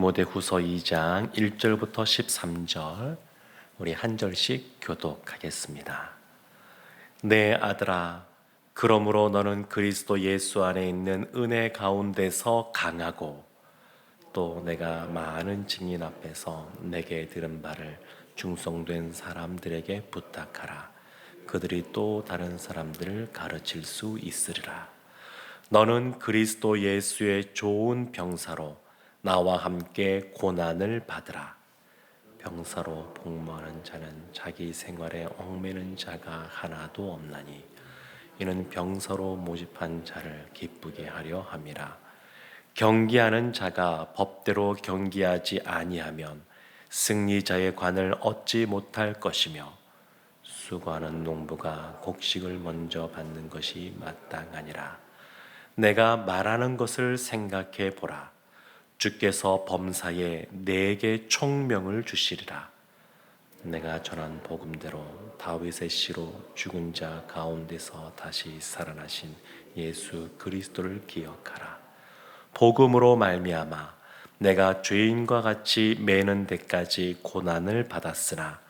디모데후서 2장 1절부터 13절 우리 한 절씩 교독하겠습니다. 내 아들아, 그러므로 너는 그리스도 예수 안에 있는 은혜 가운데서 강하고 또 내가 많은 증인 앞에서 내게 들은 바를 충성된 사람들에게 부탁하라. 그들이 또 다른 사람들을 가르칠 수 있으리라. 너는 그리스도 예수의 좋은 병사로 나와 함께 고난을 받으라. 병사로 복무하는 자는 자기 생활에 얽매는 자가 하나도 없나니 이는 병사로 모집한 자를 기쁘게 하려 함이라. 경기하는 자가 법대로 경기하지 아니하면 승리자의 관을 얻지 못할 것이며 수고하는 농부가 곡식을 먼저 받는 것이 마땅하니라. 내가 말하는 것을 생각해 보라. 주께서 범사에 내게 총명을 주시리라. 내가 전한 복음대로 다윗의 씨로 죽은 자 가운데서 다시 살아나신 예수 그리스도를 기억하라. 복음으로 말미암아 내가 죄인과 같이 매는 데까지 고난을 받았으나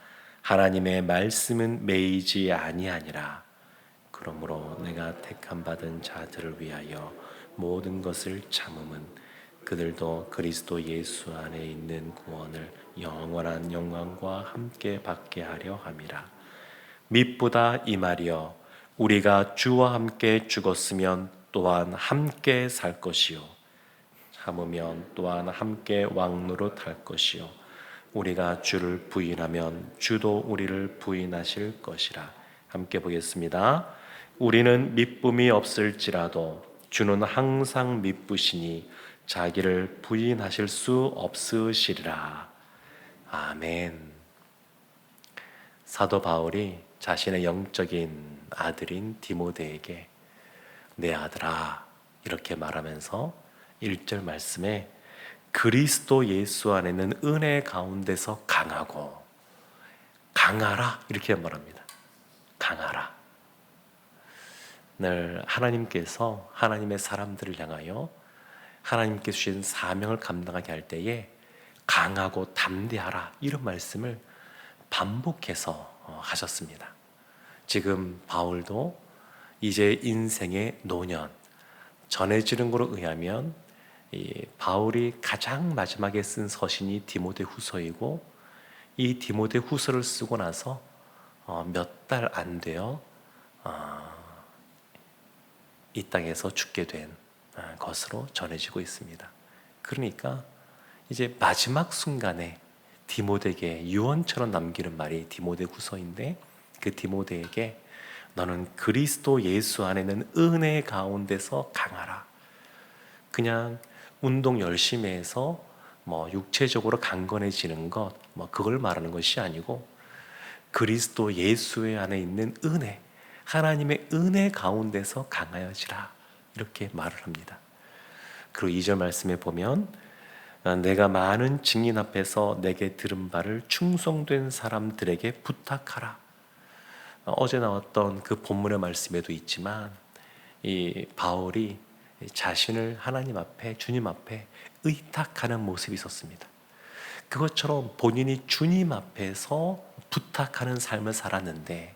하나님의 말씀은 매이지 아니하니라. 그러므로 내가 택함 받은 자들을 위하여 모든 것을 참음은 그들도 그리스도 예수 안에 있는 구원을 영원한 영광과 함께 받게 하려 함이라. mit보다 이 말이여, 우리가 주와 함께 죽었으면 또한 함께 살 것이요 참으면 또한 함께 왕노릇할 것이요 우리가 주를 부인하면 주도 우리를 부인하실 것이라. 함께 보겠습니다. 우리는 미쁨이 없을지라도 주는 항상 미쁘시니 자기를 부인하실 수 없으시리라. 아멘. 사도 바울이 자신의 영적인 아들인 디모데에게 내 아들아 이렇게 말하면서 1절 말씀에 그리스도 예수 안에는 은혜 가운데서 강하고 강하라 이렇게 말합니다. 강하라. 늘 하나님께서 하나님의 사람들을 향하여 하나님께 주신 사명을 감당하게 할 때에 강하고 담대하라 이런 말씀을 반복해서 하셨습니다. 지금 바울도 이제 인생의 노년, 전해지는 것으로 의하면 이 바울이 가장 마지막에 쓴 서신이 디모데후서이고 이 디모데후서를 쓰고 나서 몇 달 안 되어 이 땅에서 죽게 된 것으로 전해지고 있습니다. 그러니까 이제 마지막 순간에 디모데에게 유언처럼 남기는 말이 디모데후서인데 그 디모데에게 너는 그리스도 예수 안에는 은혜 가운데서 강하라. 그냥 운동 열심히 해서 육체적으로 강건해지는 것 그걸 말하는 것이 아니고 그리스도 예수의 안에 있는 은혜, 하나님의 은혜 가운데서 강하여지라 이렇게 말을 합니다. 그리고 2절 말씀에 보면 내가 많은 증인 앞에서 내게 들은 바를 충성된 사람들에게 부탁하라. 어제 나왔던 그 본문의 말씀에도 있지만 이 바울이 자신을 하나님 앞에 주님 앞에 의탁하는 모습이 있었습니다. 그것처럼 본인이 주님 앞에서 부탁하는 삶을 살았는데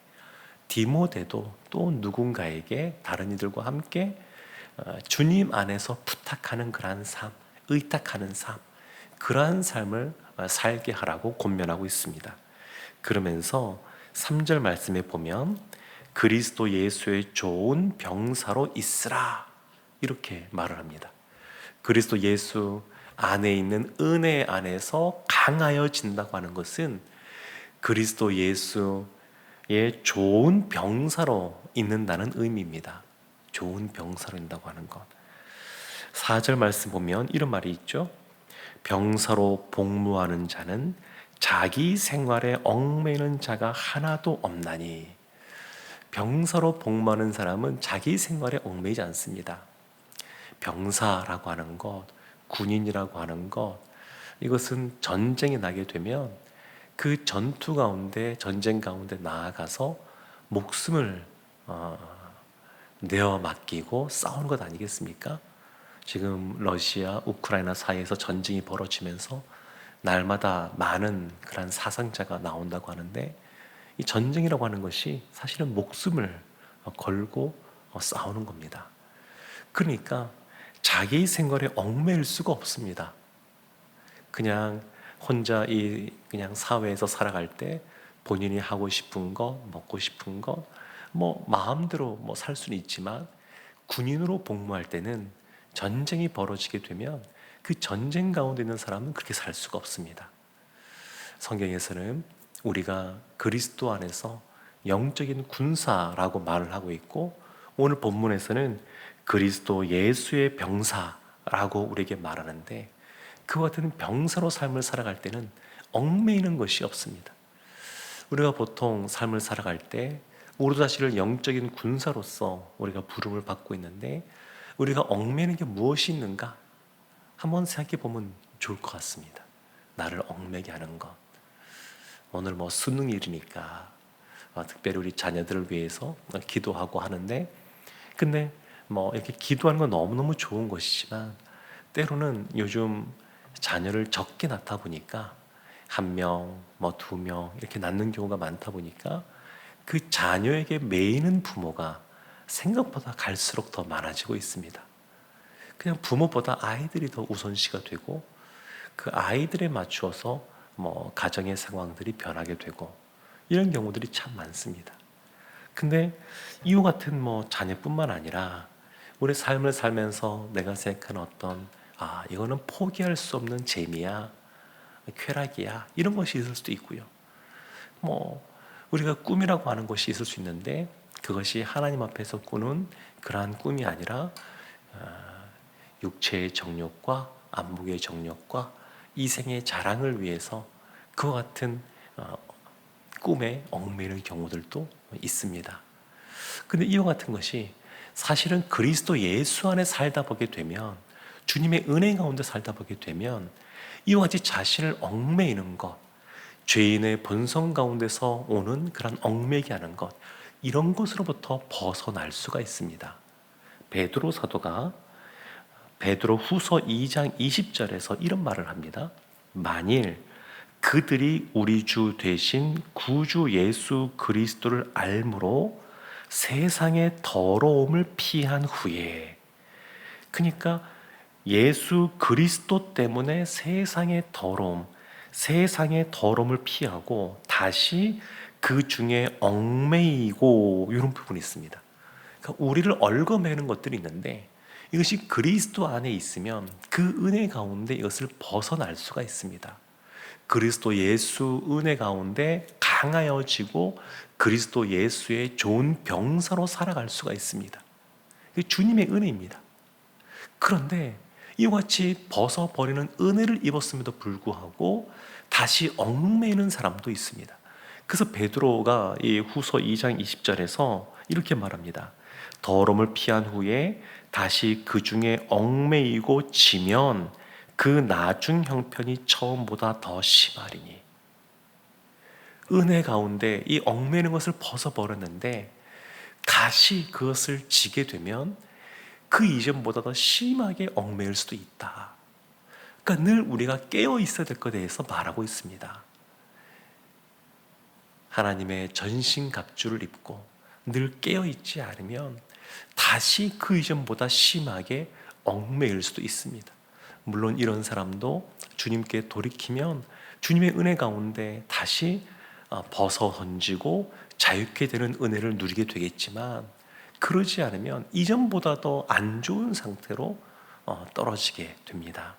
디모데도 또 누군가에게 다른 이들과 함께 주님 안에서 부탁하는 그러한 삶, 의탁하는 삶, 그러한 삶을 살게 하라고 권면하고 있습니다. 그러면서 3절 말씀에 보면 그리스도 예수의 좋은 병사로 있으라 이렇게 말을 합니다. 그리스도 예수 안에 있는 은혜 안에서 강하여진다고 하는 것은 그리스도 예수의 좋은 병사로 있는다는 의미입니다. 좋은 병사로 있다고 하는 것. 4절 말씀 보면 이런 말이 있죠. 병사로 복무하는 자는 자기 생활에 얽매이는 자가 하나도 없나니. 병사로 복무하는 사람은 자기 생활에 얽매이지 않습니다. 병사라고 하는 것, 군인이라고 하는 것, 이것은 전쟁이 나게 되면 그 전투 가운데, 전쟁 가운데 나아가서 목숨을 내어 맡기고 싸우는 것 아니겠습니까? 지금 러시아, 우크라이나 사이에서 전쟁이 벌어지면서 날마다 많은 그런 사상자가 나온다고 하는데, 이 전쟁이라고 하는 것이 사실은 목숨을 걸고 싸우는 겁니다. 그러니까 자기 생활에 얽매일 수가 없습니다. 그냥 혼자 그냥 사회에서 살아갈 때 본인이 하고 싶은 것, 먹고 싶은 것, 마음대로 살 수는 있지만, 군인으로 복무할 때는 전쟁이 벌어지게 되면 그 전쟁 가운데 있는 사람은 그렇게 살 수가 없습니다. 성경에서는 우리가 그리스도 안에서 영적인 군사라고 말을 하고 있고, 오늘 본문에서는 그리스도 예수의 병사라고 우리에게 말하는데, 그와 같은 병사로 삶을 살아갈 때는 얽매이는 것이 없습니다. 우리가 보통 삶을 살아갈 때 우리 자신을 영적인 군사로서 우리가 부름을 받고 있는데, 우리가 얽매이는 게 무엇이 있는가 한번 생각해 보면 좋을 것 같습니다. 나를 얽매게 하는 것. 오늘 수능일이니까 특별히 우리 자녀들을 위해서 기도하고 하는데, 근데 이렇게 기도하는 건 너무너무 좋은 것이지만, 때로는 요즘 자녀를 적게 낳다 보니까 1명, 2명 이렇게 낳는 경우가 많다 보니까 그 자녀에게 매이는 부모가 생각보다 갈수록 더 많아지고 있습니다. 그냥 부모보다 아이들이 더 우선시가 되고, 그 아이들에 맞추어서 가정의 상황들이 변하게 되고, 이런 경우들이 참 많습니다. 근데 이와 같은 자녀뿐만 아니라 우리 삶을 살면서 내가 생각하는 어떤 이거는 포기할 수 없는 재미야, 쾌락이야, 이런 것이 있을 수도 있고요. 우리가 꿈이라고 하는 것이 있을 수 있는데, 그것이 하나님 앞에서 꾸는 그러한 꿈이 아니라 육체의 정욕과 안목의 정욕과 이생의 자랑을 위해서 그와 같은 꿈에 얽매이는 경우들도 있습니다. 근데 이와 같은 것이 사실은 그리스도 예수 안에 살다 보게 되면, 주님의 은혜 가운데 살다 보게 되면, 이와 같이 자신을 얽매이는 것, 죄인의 본성 가운데서 오는 그런 얽매게 하는 것, 이런 것으로부터 벗어날 수가 있습니다. 베드로 사도가 베드로 후서 2장 20절에서 이런 말을 합니다. 만일 그들이 우리 주 되신 구주 예수 그리스도를 알므로 세상의 더러움을 피한 후에, 그러니까 예수 그리스도 때문에 세상의 더러움을 피하고 다시 그 중에 얽매이고, 이런 부분이 있습니다. 그러니까 우리를 얽어매는 것들이 있는데, 이것이 그리스도 안에 있으면 그 은혜 가운데 이것을 벗어날 수가 있습니다. 그리스도 예수 은혜 가운데 강하여지고 그리스도 예수의 좋은 병사로 살아갈 수가 있습니다. 이게 주님의 은혜입니다. 그런데 이와 같이 벗어버리는 은혜를 입었음에도 불구하고 다시 얽매이는 사람도 있습니다. 그래서 베드로가 이 후서 2장 20절에서 이렇게 말합니다. 더러움을 피한 후에 다시 그 중에 얽매이고 지면 그 나중 형편이 처음보다 더 심하리니. 은혜 가운데 이 얽매이는 것을 벗어버렸는데 다시 그것을 지게 되면 그 이전보다 더 심하게 얽매일 수도 있다. 그러니까 늘 우리가 깨어 있어야 될 것에 대해서 말하고 있습니다. 하나님의 전신갑주를 입고 늘 깨어 있지 않으면 다시 그 이전보다 심하게 얽매일 수도 있습니다. 물론 이런 사람도 주님께 돌이키면 주님의 은혜 가운데 다시 벗어 던지고 자유케 되는 은혜를 누리게 되겠지만, 그러지 않으면 이전보다 더 안 좋은 상태로 떨어지게 됩니다.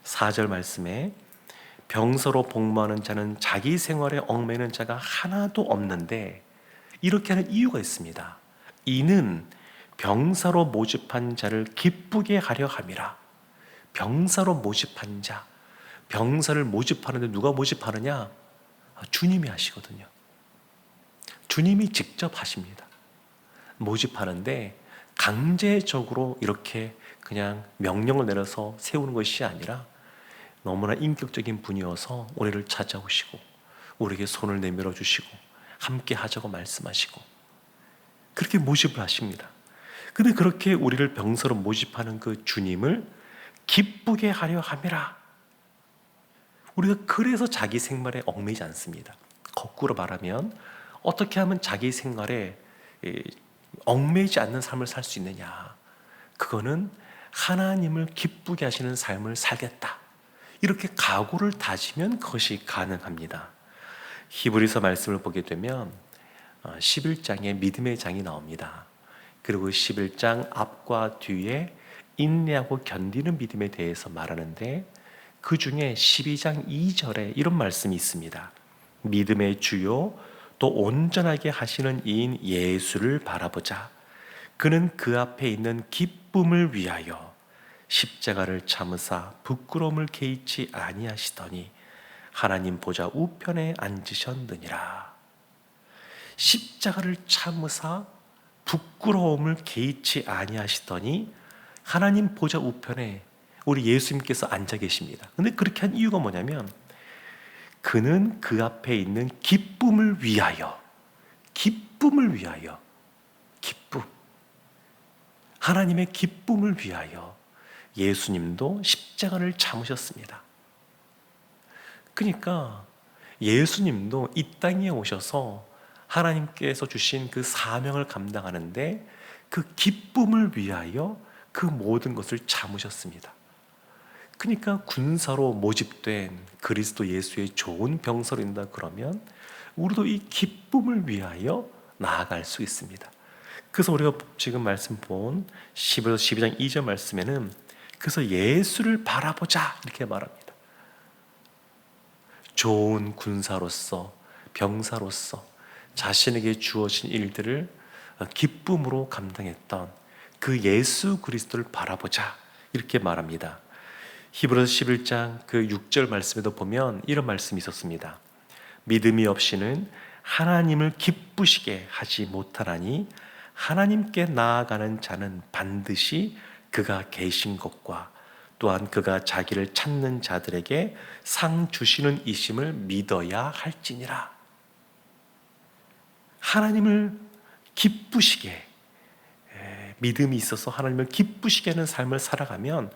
4절 말씀에 병서로 복무하는 자는 자기 생활에 얽매이는 자가 하나도 없는데, 이렇게 하는 이유가 있습니다. 이는 병사로 모집한 자를 기쁘게 하려 함이라. 병사로 모집한 자, 병사를 모집하는데 누가 모집하느냐? 주님이 하시거든요. 주님이 직접 하십니다. 모집하는데 강제적으로 이렇게 그냥 명령을 내려서 세우는 것이 아니라 너무나 인격적인 분이어서 우리를 찾아오시고 우리에게 손을 내밀어 주시고 함께 하자고 말씀하시고 그렇게 모집을 하십니다. 근데 그렇게 우리를 병사로 모집하는 그 주님을 기쁘게 하려 함이라. 우리가 그래서 자기 생활에 얽매이지 않습니다. 거꾸로 말하면 어떻게 하면 자기 생활에 얽매이지 않는 삶을 살 수 있느냐? 그거는 하나님을 기쁘게 하시는 삶을 살겠다. 이렇게 각오를 다지면 그것이 가능합니다. 히브리서 말씀을 보게 되면 11장에 믿음의 장이 나옵니다. 그리고 11장 앞과 뒤에 인내하고 견디는 믿음에 대해서 말하는데 그 중에 12장 2절에 이런 말씀이 있습니다. 믿음의 주요 또 온전하게 하시는 이인 예수를 바라보자. 그는 그 앞에 있는 기쁨을 위하여 십자가를 참으사 부끄러움을 개의치 아니하시더니 하나님 보좌 우편에 앉으셨느니라. 십자가를 참으사 부끄러움을 개의치 아니하시더니 하나님 보좌 우편에 우리 예수님께서 앉아 계십니다. 근데 그렇게 한 이유가 뭐냐면 그는 그 앞에 있는 기쁨을 위하여, 기쁨을 위하여, 기쁨, 하나님의 기쁨을 위하여 예수님도 십자가를 참으셨습니다. 그러니까 예수님도 이 땅에 오셔서 하나님께서 주신 그 사명을 감당하는데 그 기쁨을 위하여 그 모든 것을 참으셨습니다. 그러니까 군사로 모집된 그리스도 예수의 좋은 병사로인다 그러면 우리도 이 기쁨을 위하여 나아갈 수 있습니다. 그래서 우리가 지금 말씀 본 12장 2절 말씀에는 그래서 예수를 바라보자 이렇게 말합니다. 좋은 군사로서 병사로서 자신에게 주어진 일들을 기쁨으로 감당했던 그 예수 그리스도를 바라보자 이렇게 말합니다. 히브리서 11장 그 6절 말씀에도 보면 이런 말씀이 있었습니다. 믿음이 없이는 하나님을 기쁘시게 하지 못하나니 하나님께 나아가는 자는 반드시 그가 계신 것과 또한 그가 자기를 찾는 자들에게 상 주시는 이심을 믿어야 할지니라. 하나님을 기쁘시게 믿음이 있어서 하나님을 기쁘시게 하는 삶을 살아가면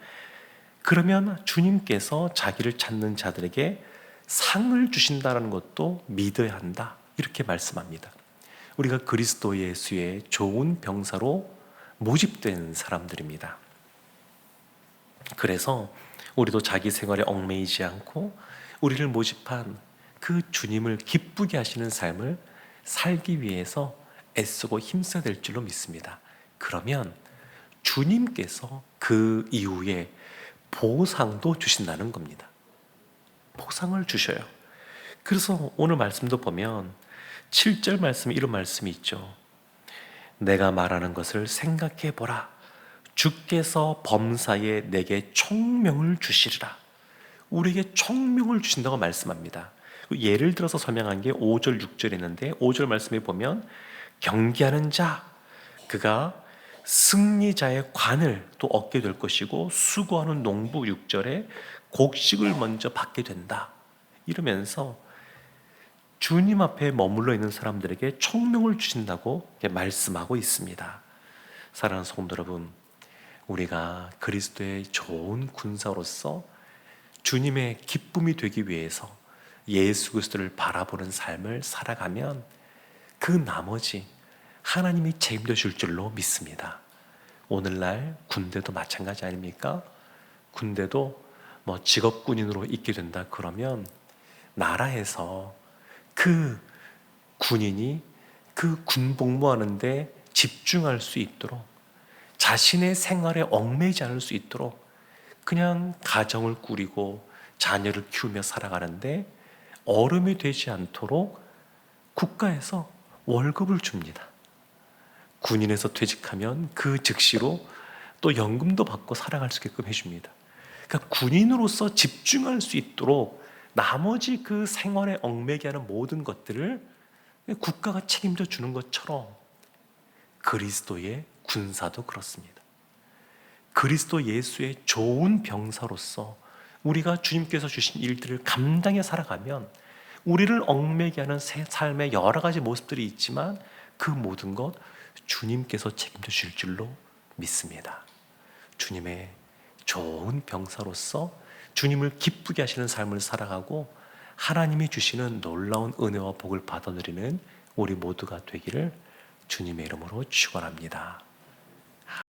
그러면 주님께서 자기를 찾는 자들에게 상을 주신다는 것도 믿어야 한다 이렇게 말씀합니다. 우리가 그리스도 예수의 좋은 병사로 모집된 사람들입니다. 그래서 우리도 자기 생활에 얽매이지 않고 우리를 모집한 그 주님을 기쁘게 하시는 삶을 살기 위해서 애쓰고 힘써야 될 줄로 믿습니다. 그러면 주님께서 그 이후에 보상도 주신다는 겁니다. 보상을 주셔요. 그래서 오늘 말씀도 보면 7절 말씀에 이런 말씀이 있죠. 내가 말하는 것을 생각해 보라. 주께서 범사에 내게 총명을 주시리라. 우리에게 총명을 주신다고 말씀합니다. 예를 들어서 설명한 게 5절 6절 있는데 5절 말씀에 보면 경계하는 자 그가 승리자의 관을 또 얻게 될 것이고 수고하는 농부 6절에 곡식을 먼저 받게 된다. 이러면서 주님 앞에 머물러 있는 사람들에게 총명을 주신다고 말씀하고 있습니다. 사랑하는 성도 여러분, 우리가 그리스도의 좋은 군사로서 주님의 기쁨이 되기 위해서 예수 그리스도를 바라보는 삶을 살아가면 그 나머지 하나님이 책임져 줄 줄로 믿습니다. 오늘날 군대도 마찬가지 아닙니까? 군대도 직업군인으로 있게 된다 그러면 나라에서 그 군인이 그 군복무하는데 집중할 수 있도록 자신의 생활에 얽매이지 않을 수 있도록 그냥 가정을 꾸리고 자녀를 키우며 살아가는데 어려움이 되지 않도록 국가에서 월급을 줍니다. 군인에서 퇴직하면 그 즉시로 또 연금도 받고 살아갈 수 있게끔 해줍니다. 그러니까 군인으로서 집중할 수 있도록 나머지 그 생활에 얽매게 하는 모든 것들을 국가가 책임져 주는 것처럼 그리스도의 군사도 그렇습니다. 그리스도 예수의 좋은 병사로서 우리가 주님께서 주신 일들을 감당해 살아가면 우리를 얽매게 하는 삶의 여러 가지 모습들이 있지만 그 모든 것 주님께서 책임져 주실 줄로 믿습니다. 주님의 좋은 병사로서 주님을 기쁘게 하시는 삶을 살아가고 하나님이 주시는 놀라운 은혜와 복을 받아들이는 우리 모두가 되기를 주님의 이름으로 축원합니다.